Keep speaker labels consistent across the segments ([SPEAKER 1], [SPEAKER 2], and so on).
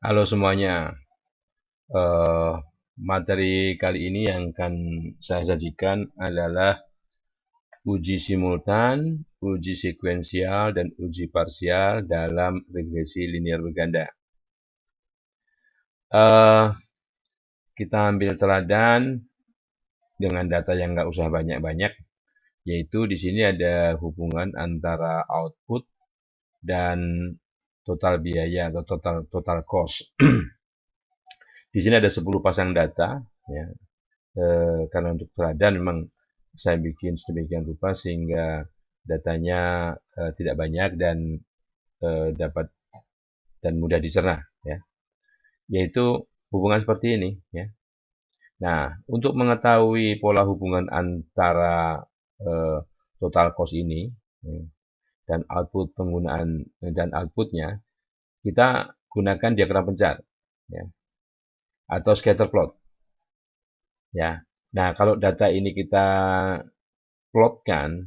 [SPEAKER 1] Halo semuanya, eh, materi kali ini yang akan saya sajikan adalah uji simultan, uji sekuensial, dan uji parsial dalam regresi linear berganda. Eh, kita ambil teladan dengan data yang nggak usah banyak-banyak, yaitu di sini ada hubungan antara output dan total biaya atau total cost. Di sini ada 10 pasang data, ya. Karena untuk teladan memang saya bikin sedemikian rupa sehingga datanya tidak banyak dan dapat dan mudah dicerna, ya. Yaitu hubungan seperti ini, ya. Nah, untuk mengetahui pola hubungan antara eh, total cost ini, ya, dan output penggunaan dan outputnya, kita gunakan diagram pencar, ya, atau scatter plot, ya. Nah, kalau data ini plotkan,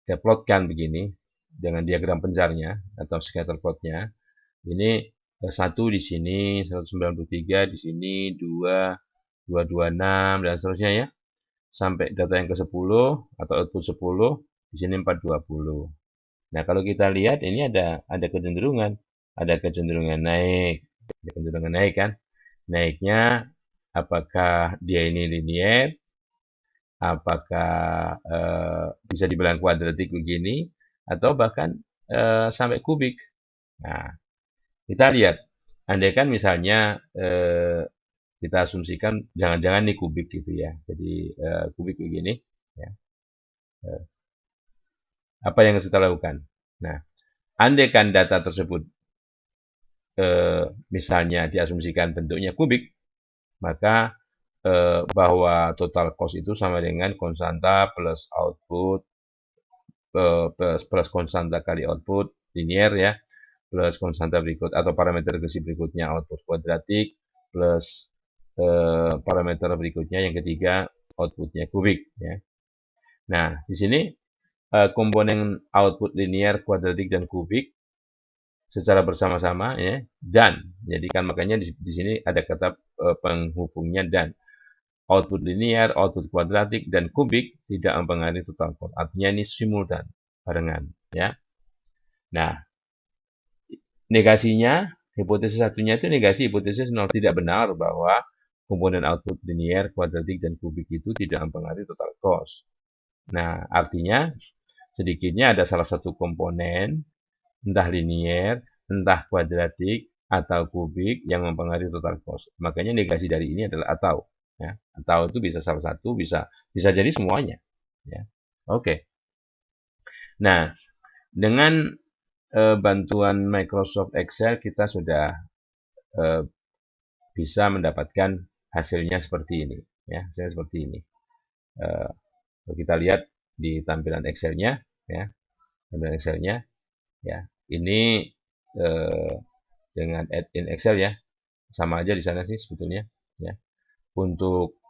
[SPEAKER 1] kita plotkan begini dengan diagram pencarnya atau scatter plotnya. Ini satu di sini, 193 di sini, 2, 226 dan seterusnya, ya. Sampai data yang ke-10 atau output 10, di sini 420. Nah, kalau kita lihat ini ada kecenderungan, naik, ada kecenderungan naik kan? Naiknya apakah dia ini linear, apakah bisa dibilang kuadratik begini, atau bahkan sampai kubik. Nah, kita lihat, andaikan misalnya kita asumsikan jangan-jangan nih kubik gitu ya. Jadi kubik begini, ya. Eh, apa yang harus kita lakukan? Nah, andaikan data tersebut misalnya diasumsikan bentuknya kubik, maka bahwa total cost itu sama dengan konstanta plus output plus konstanta kali output linear, ya, plus konstanta berikut atau parameter regresi berikutnya output kuadratik plus parameter berikutnya yang ketiga outputnya kubik, ya. Nah, di sini komponen output linear, kuadratik, dan kubik secara bersama-sama, ya, dan jadi kan makanya di sini ada kata penghubungnya dan output linear, output kuadratik, dan kubik tidak mempengaruhi total cost. Artinya ini simultan, barengan, ya. Nah, negasinya, hipotesis satunya itu negasi hipotesis nol, tidak benar bahwa komponen output linear, kuadratik, dan kubik itu tidak mempengaruhi total cost. Nah, artinya sedikitnya ada salah satu komponen, entah linear, entah kuadratik, atau kubik yang mempengaruhi total cost. Makanya negasi dari ini adalah atau. Ya. Atau itu bisa salah satu, bisa jadi semuanya. Ya. Oke. Nah, dengan bantuan Microsoft Excel kita sudah eh, bisa mendapatkan hasilnya seperti ini, ya, hasilnya seperti ini. Eh, kita lihat di tampilan Excel-nya, ya, tampilan Excel-nya, ya, ini eh, dengan add-in Excel, ya, sama aja di sana sih sebetulnya, ya. Untuk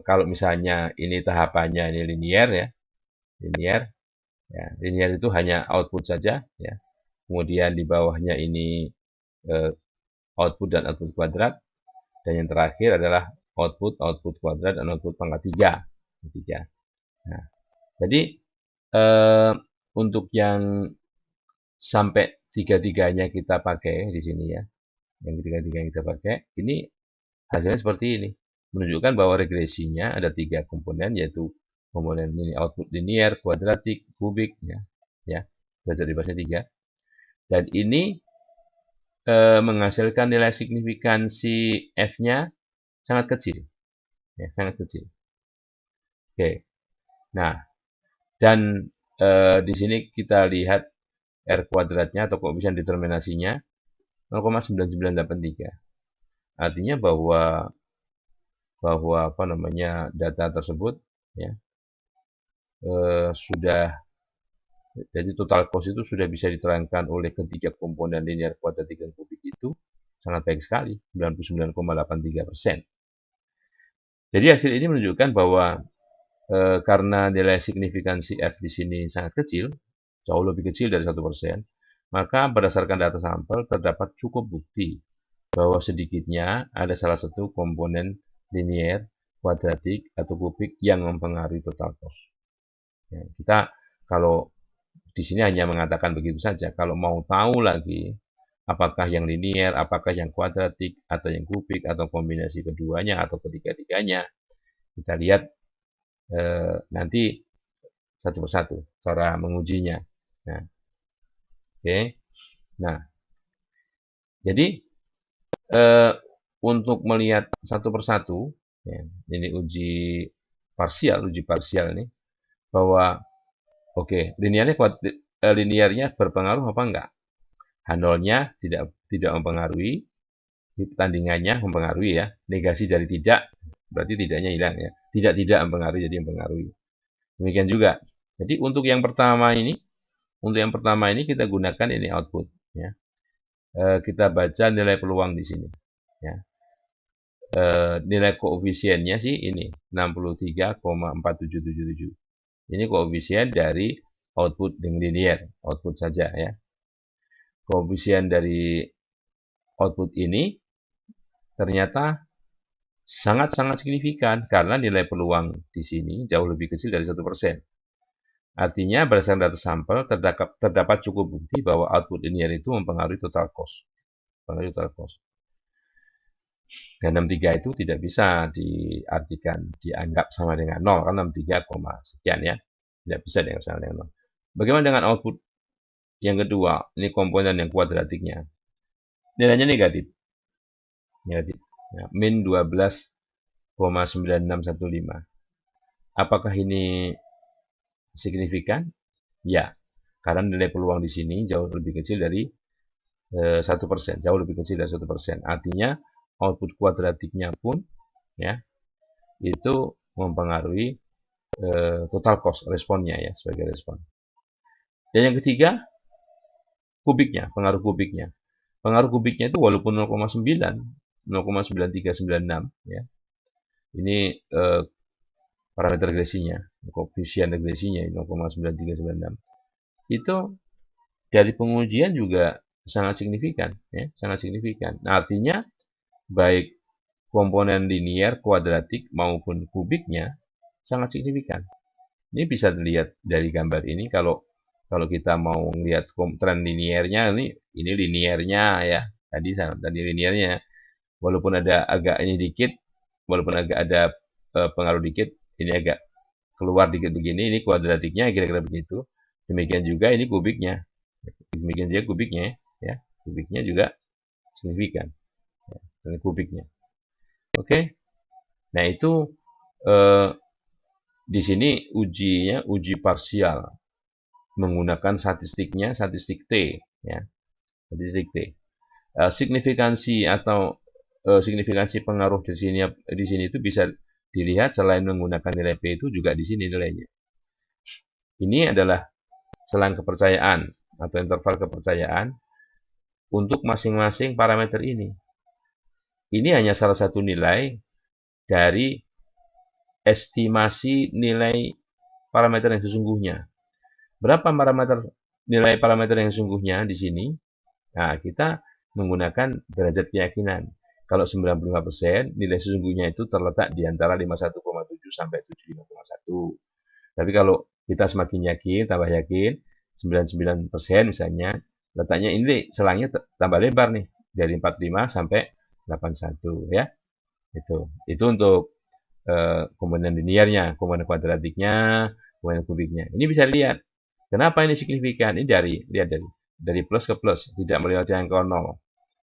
[SPEAKER 1] kalau misalnya ini tahapannya ini linear, ya, linear, ya, linear itu hanya output saja, ya. Kemudian di bawahnya ini eh, output dan output kuadrat. Dan yang terakhir adalah output, output kuadrat, dan output pangkat 3. Nah, jadi untuk yang sampai tiga-tiganya kita pakai di sini, ya, yang ketiga-tiganya kita pakai, ini hasilnya seperti ini. Menunjukkan bahwa regresinya ada 3 komponen, yaitu komponen ini output linear, kuadratik, kubik, ya, belajar bebasnya 3. Dan ini menghasilkan nilai signifikansi F-nya sangat kecil, ya, sangat kecil. Oke. Nah, dan di sini kita lihat R kuadratnya atau koefisien determinasinya 0,9983. Artinya bahwa apa namanya data tersebut, ya, sudah, jadi total cost itu sudah bisa diterangkan oleh ketiga komponen linear, kuadratik, dan kubik itu sangat baik sekali, 99,83%. Jadi hasil ini menunjukkan bahwa karena nilai signifikansi F di sini sangat kecil, jauh lebih kecil dari 1%, maka berdasarkan data sampel terdapat cukup bukti bahwa sedikitnya ada salah satu komponen linier, kuadratik, atau kubik yang mempengaruhi total cost. Ya, kita kalau di sini hanya mengatakan begitu saja. Kalau mau tahu lagi apakah yang linier, apakah yang kuadratik, atau yang kubik, atau kombinasi keduanya, atau ketiga-tiganya, kita lihat nanti satu persatu cara mengujinya. Nah, oke. Nah, jadi untuk melihat satu persatu, ya, ini uji parsial ini, bahwa oke, linearnya berpengaruh apa enggak? H0-nya tidak mempengaruhi, tandingannya mempengaruhi ya. Negasi dari tidak, berarti tidaknya hilang ya. Tidak mempengaruhi, jadi mempengaruhi. Demikian juga. Jadi untuk yang pertama ini kita gunakan ini output ya. Kita baca nilai peluang di sini ya. Nilai koefisiennya sih ini 63,4777. Ini koefisien dari output yang linear, output saja ya. Koefisien dari output ini ternyata sangat-sangat signifikan karena nilai peluang di sini jauh lebih kecil dari 1%. Artinya berdasarkan data sampel terdapat cukup bukti bahwa output linear itu mempengaruhi total cost. Dan 63 itu tidak bisa dianggap sama dengan 0 karena 63, sekian ya. Tidak bisa dianggap sama dengan 0. Bagaimana dengan output yang kedua? Ini komponen yang kuadratiknya. Nilainya negatif. Ya, min 12,9615. Apakah ini signifikan? Ya, karena nilai peluang di sini jauh lebih kecil dari 1%, jauh lebih kecil dari 1%. Artinya output kuadratiknya pun ya itu mempengaruhi total cost responnya ya sebagai respon. Dan yang ketiga kubiknya, pengaruh kubiknya. Pengaruh kubiknya itu walaupun 0,9396 ya. Ini parameter regresinya, koefisien regresinya 0,9396. Itu dari pengujian juga sangat signifikan ya, sangat signifikan. Nah, artinya baik komponen linear, kuadratik maupun kubiknya sangat signifikan. Ini bisa dilihat dari gambar ini kalau kita mau melihat tren linearnya ini linearnya ya. Tadi linearnya walaupun ada agak ini dikit, walaupun agak ada pengaruh dikit, ini agak keluar dikit begini, ini kuadratiknya kira-kira begitu. Demikian juga ini kubiknya. Demikian juga kubiknya ya. Kubiknya juga signifikan. Dan kubiknya. Oke. Nah, itu di sini uji parsial menggunakan statistik T ya. Statistik T. Signifikansi atau signifikansi pengaruh di sini itu bisa dilihat selain menggunakan nilai P itu juga di sini nilainya. Ini adalah selang kepercayaan atau interval kepercayaan untuk masing-masing parameter ini. Ini hanya salah satu nilai dari estimasi nilai parameter yang sesungguhnya. Berapa nilai parameter yang sesungguhnya di sini? Nah, kita menggunakan derajat keyakinan. Kalau 95%, nilai sesungguhnya itu terletak di antara 51,7 sampai 75,1. Tapi kalau kita semakin yakin, tambah yakin, 99% misalnya, letaknya ini selangnya tambah lebar nih, dari 45 sampai 81 ya. Itu untuk komponen linearnya, komponen kuadratiknya, komponen kubiknya. Ini bisa lihat. Kenapa ini signifikan? Ini lihat dari plus ke plus, tidak melewati angka 0.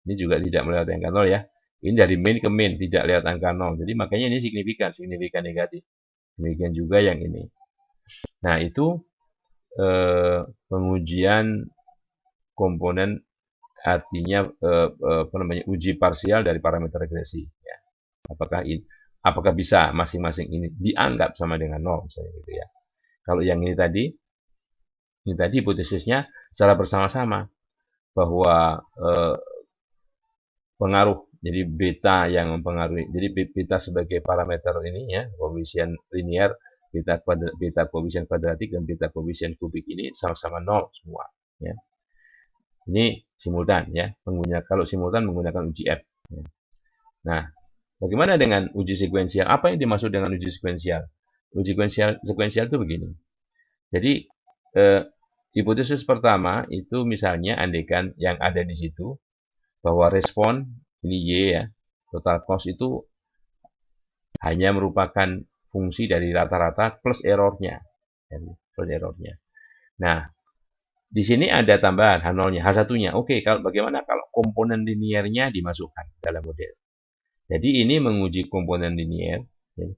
[SPEAKER 1] Ini juga tidak melewati angka 0 ya. Ini dari min ke min, tidak lewat angka 0. Jadi makanya ini signifikan negatif. Demikian juga yang ini. Nah, itu pengujian komponen artinya uji parsial dari parameter regresi ya. Apakah bisa masing-masing ini dianggap sama dengan 0 misalnya gitu ya. Kalau yang ini tadi hipotesisnya secara bersama-sama bahwa pengaruh jadi beta yang mempengaruhi. Jadi beta sebagai parameter ini ya, koefisien linear, beta koefisien kuadratik dan beta koefisien kubik ini sama-sama 0 semua ya. Ini simultan ya. Kalau simultan menggunakan uji F Nah, bagaimana dengan uji sekuensial? Apa yang dimaksud dengan uji sekuensial? Uji sekuensial itu begini. Jadi, hipotesis pertama itu misalnya andaikan yang ada di situ bahwa respon ini Y ya, total cost itu hanya merupakan fungsi dari rata-rata plus errornya. Plus errornya. Nah, di sini ada tambahan H0-nya, H1-nya. Oke, kalau bagaimana kalau komponen linearnya dimasukkan dalam model? Jadi ini menguji komponen linear,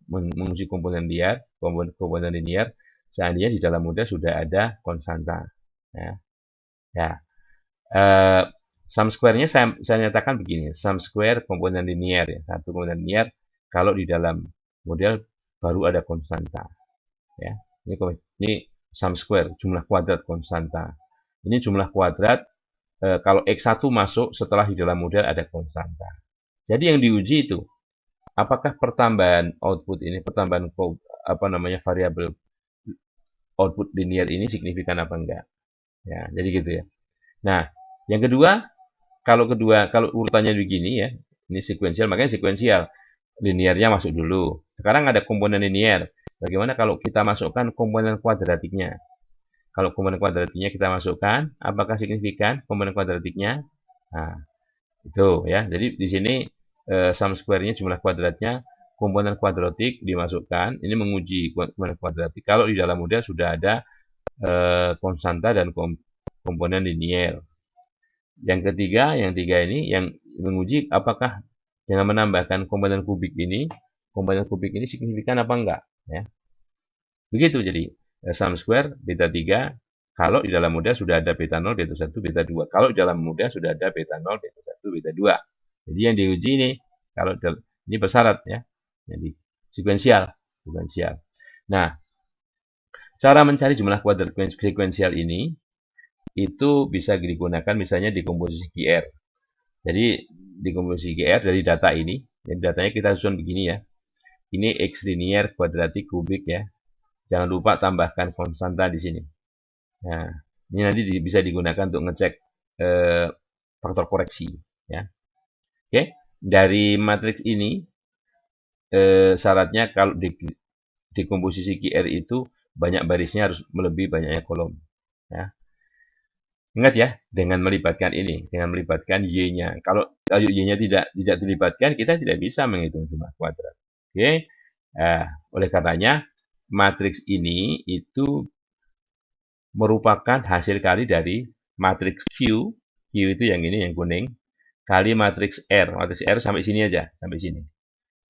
[SPEAKER 1] menguji komponen linear, komponen linear seandainya di dalam model sudah ada konstanta. Ya, sum square-nya saya nyatakan begini, sum square komponen linear ya, satu komponen linear kalau di dalam model baru ada konstanta. Ya, ini sum square jumlah kuadrat konstanta. Ini jumlah kuadrat kalau x1 masuk setelah di dalam model ada konstanta. Jadi yang diuji itu apakah pertambahan output ini, pertambahan variabel output linear ini signifikan apa enggak? Ya, jadi gitu ya. Nah, yang kedua, kalau urutannya begini ya, ini sekuensial, makanya sekuensial. Linearnya masuk dulu. Sekarang ada komponen linear. Bagaimana kalau kita masukkan komponen kuadratiknya? Kalau komponen kuadratiknya kita masukkan, apakah signifikan komponen kuadratiknya? Nah, itu ya. Jadi di sini sum square-nya jumlah kuadratnya, komponen kuadratik dimasukkan. Ini menguji komponen kuadratik. Kalau di dalam model sudah ada konstanta dan komponen linear. Yang ketiga ini yang menguji apakah dengan menambahkan komponen kubik ini signifikan apa enggak. Ya. Begitu jadi sum square beta 3 kalau di dalam model sudah ada beta 0, beta 1, beta 2. Kalau di dalam model sudah ada beta 0, beta 1, beta 2. Jadi yang diuji ini, kalau ini bersyarat ya. Jadi sekuensial. Nah, cara mencari jumlah kuadrat sekuensial ini itu bisa digunakan misalnya di komposisi QR. Jadi di komposisi QR dari data ini, jadi datanya kita susun begini ya. Ini X linear kuadratik kubik ya. Jangan lupa tambahkan konstanta di sini. Nah, ini nanti bisa digunakan untuk ngecek faktor koreksi ya. Oke, dari matriks ini syaratnya kalau di komposisi QR itu banyak barisnya harus melebihi banyaknya kolom ya. Ingat ya, dengan melibatkan ini, dengan melibatkan Y-nya. Kalau Y-nya tidak dilibatkan, kita tidak bisa menghitung jumlah kuadrat. Oke, oleh karenanya matriks ini itu merupakan hasil kali dari matriks Q itu yang ini, yang kuning, kali matriks R. Matriks R sampai sini aja, sampai sini.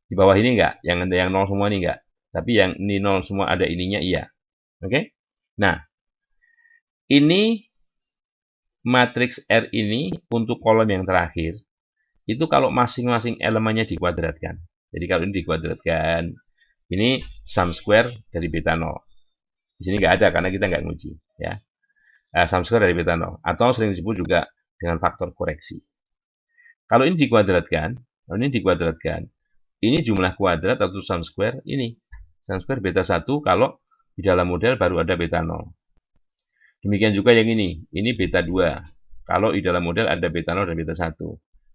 [SPEAKER 1] Di bawah ini enggak, yang 0 semua ini enggak. Tapi yang ini 0 semua ada ininya, iya. Oke? Nah, ini matriks R ini untuk kolom yang terakhir, itu kalau masing-masing elemennya dikuadratkan. Jadi kalau ini dikuadratkan, ini sum square dari beta 0. Di sini nggak ada karena kita nggak nguji. Ya. Sum square dari beta 0. Atau sering disebut juga dengan faktor koreksi. Kalau ini dikuadratkan, ini jumlah kuadrat atau sum square ini. Sum square beta 1 kalau di dalam model baru ada beta 0. Demikian juga yang ini beta 2. Kalau di dalam model ada beta 0 dan beta 1.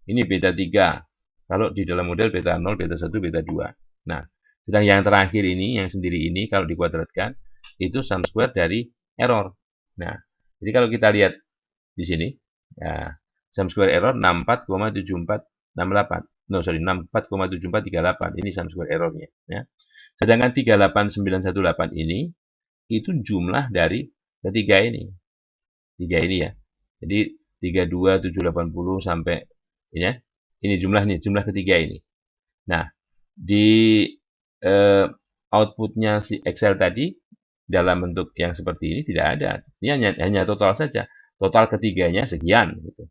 [SPEAKER 1] Ini beta 3. Kalau di dalam model beta 0, beta 1, beta 2. Nah, sedang yang terakhir ini, yang sendiri ini, kalau dikuadratkan, itu sum square dari error. Nah, jadi kalau kita lihat di sini, ya, sum square error 64,7468. No, sorry, 64,7438. Ini sum square errornya. Ya. Sedangkan 38918 ini, itu jumlah dari ketiga ini. Tiga ini ya. Jadi 32780 sampai ini ya. Ini jumlah ketiga ini. Nah, di outputnya si Excel tadi dalam bentuk yang seperti ini tidak ada. Ini hanya total saja. Total ketiganya sekian gitu.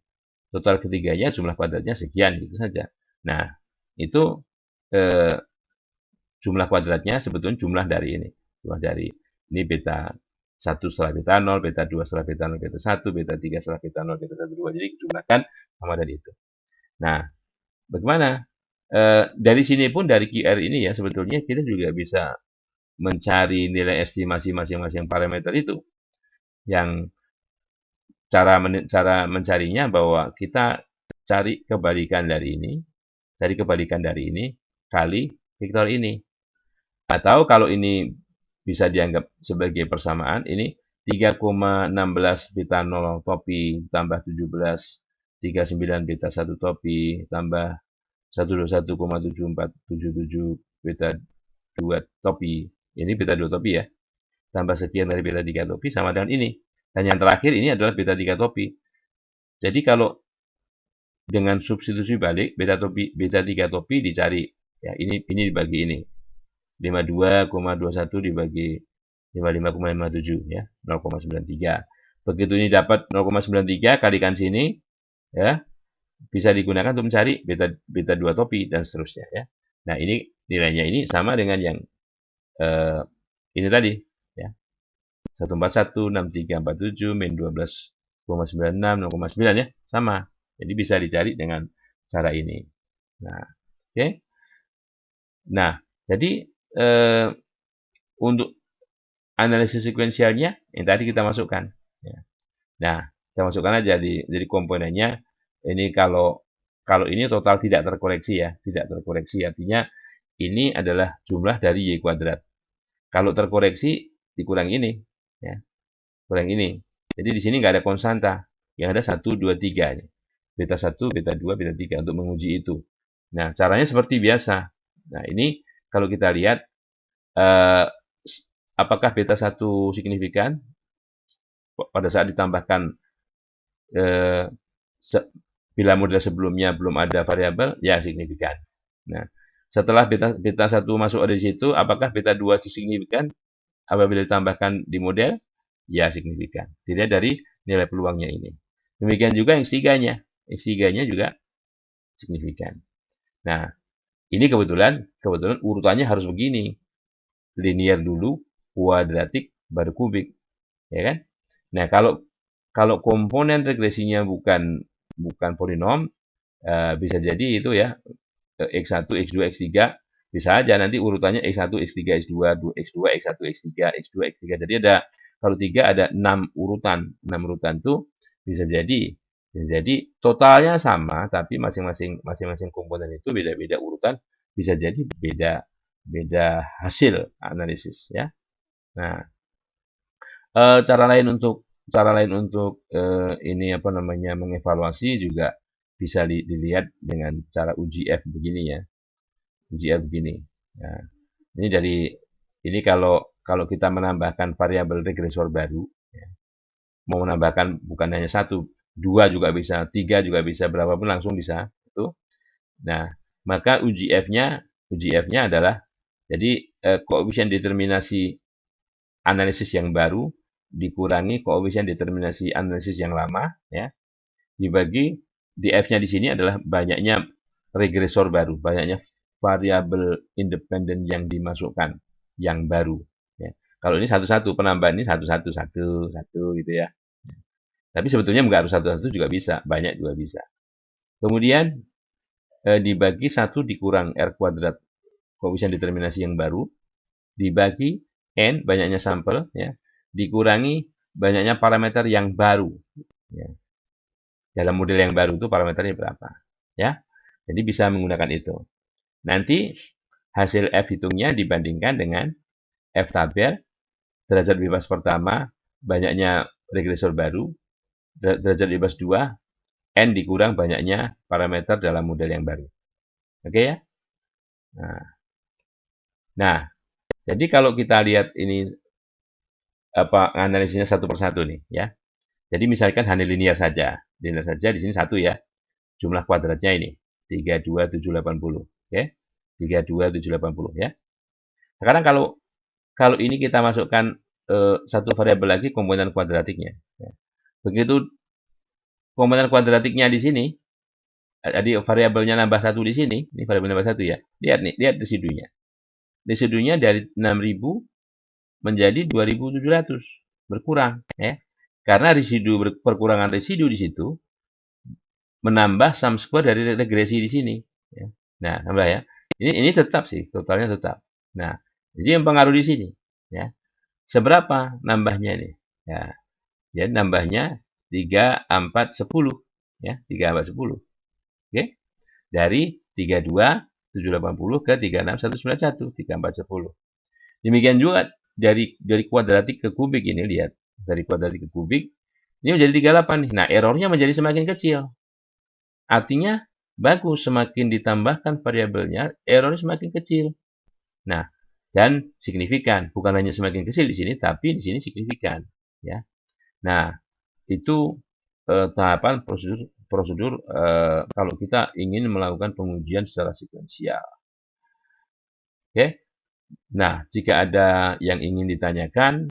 [SPEAKER 1] Total ketiganya jumlah kuadratnya sekian gitu saja. Nah, itu jumlah kuadratnya sebetulnya jumlah dari ini. Jumlah dari ini beta 1 setelah beta 0, beta 2 setelah beta 0, beta 1, beta 3 setelah beta 0, beta 1, 2. Jadi jumlahkan sama dari itu. Nah, bagaimana? Dari sini pun dari QR ini ya sebetulnya kita juga bisa mencari nilai estimasi masing-masing parameter itu. Yang cara mencarinya bahwa kita cari kebalikan dari ini. Cari kebalikan dari ini kali vektor ini. Atau kalau ini bisa dianggap sebagai persamaan, ini 3,16 beta 0 topi tambah 17,39 beta 1 topi tambah 121,7477 beta 2 topi. Ini beta 2 topi ya. Tambah sekian dari beta 3 topi sama dengan ini. Dan yang terakhir ini adalah beta 3 topi. Jadi kalau dengan substitusi balik beta 3 topi dicari. Ya, ini dibagi ini. 52,21 dibagi 55,57 ya, 0,93. Begitu ini dapat 0,93 kalikan sini ya, bisa digunakan untuk mencari beta 2 topi dan seterusnya ya. Nah, ini nilainya ini sama dengan yang ini tadi ya. 141 6347 min 12,96 0,9 ya, sama. Jadi bisa dicari dengan cara ini. Nah, oke. Nah, jadi untuk analisis sekuensialnya yang tadi kita masukkan. Ya. Nah, kita masukkan aja jadi komponennya. Ini kalau ini total tidak terkoreksi ya, tidak terkoreksi artinya ini adalah jumlah dari y kuadrat. Kalau terkoreksi dikurang ini, ya, kurang ini. Jadi di sini nggak ada konstanta, yang ada 1, 2, 3. Beta 1, beta 2, beta 3 untuk menguji itu. Nah, caranya seperti biasa. Nah, ini kalau kita lihat apakah beta 1 signifikan pada saat ditambahkan bila model sebelumnya belum ada variabel, ya signifikan. Nah, setelah beta 1 masuk ada di situ, apakah beta 2 signifikan apabila ditambahkan di model? Ya signifikan. Dilihat dari nilai peluangnya ini. Demikian juga yang X3-nya. X3-nya juga signifikan. Nah, ini kebetulan urutannya harus begini. Linear dulu, kuadratik, baru kubik. Ya kan? Nah, kalau komponen regresinya bukan polinom, bisa jadi itu ya, X1, X2, X3, bisa aja nanti urutannya X1, X3, X2, X2, X1, X3, X2, X3. Jadi kalau 3 ada 6 urutan. 6 urutan itu bisa jadi totalnya sama, tapi masing-masing komponen itu beda-beda urutan, bisa jadi beda hasil analisis ya. Nah, cara lain untuk ini apa namanya mengevaluasi juga bisa dilihat dengan cara uji F begini ya. Uji F begini. Nah, ini kalau kita menambahkan variabel regresor baru, ya, mau menambahkan bukan hanya 1, 2 juga bisa, 3 juga bisa, berapapun langsung bisa. Itu. Nah, maka uji F-nya adalah jadi koefisien determinasi analisis yang baru dikurangi koefisien determinasi analisis yang lama ya, dibagi di F-nya di sini adalah banyaknya regresor baru, banyaknya variabel independen yang dimasukkan yang baru ya. Kalau ini satu-satu, penambahan ini satu-satu gitu ya. Tapi sebetulnya nggak harus satu-satu juga bisa, banyak juga bisa. Kemudian dibagi 1 dikurang R kuadrat koefisien determinasi yang baru, dibagi N, banyaknya sampel, ya, dikurangi banyaknya parameter yang baru. Ya. Dalam model yang baru itu parameternya berapa. Ya, jadi bisa menggunakan itu. Nanti hasil F hitungnya dibandingkan dengan F tabel, derajat bebas pertama, banyaknya regresor baru, derajat bebas 2, N dikurang banyaknya parameter dalam model yang baru. Oke ya? Nah, jadi kalau kita lihat ini analisisnya satu persatu nih ya. Jadi misalkan hanya linear saja. Linear saja di sini 1 ya. Jumlah kuadratnya ini 32780, oke. 32780 ya. Sekarang kalau ini kita masukkan satu variabel lagi komponen kuadratiknya. Ya. Begitu komponen kuadratiknya di sini, jadi variabelnya nambah 1 di sini, ini variabel nambah 1 ya. Lihat nih, lihat residunya. Residunya dari 6000 menjadi 2700, berkurang ya. Karena perkurangan residu di situ menambah sum square dari regresi di sini ya. Nah, tambah ya. Ini tetap sih, totalnya tetap. Nah, jadi yang pengaruh di sini ya. Seberapa nambahnya nih? Ya. Jadi nambahnya 3, 4, 10 ya, 3, 4, 10. Oke. Dari 32 780 ke 36191 3410. Demikian juga dari kuadratik ke kubik ini, lihat. Dari kuadratik ke kubik, ini menjadi 38 nih. Nah, errornya menjadi semakin kecil. Artinya, bagus, semakin ditambahkan variabelnya, errornya semakin kecil. Nah, dan signifikan. Bukan hanya semakin kecil di sini, tapi di sini signifikan. Ya. Nah, itu tahapan prosedur kalau kita ingin melakukan pengujian secara sekuensial. Oke. Nah, jika ada yang ingin ditanyakan,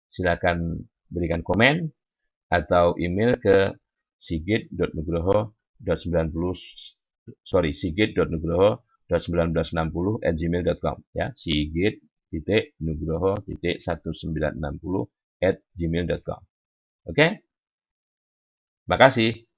[SPEAKER 1] silakan berikan komen atau email ke sigit.nugroho.1960@gmail.com ya, sigit.nugroho.1960@gmail.com. Oke? Makasih.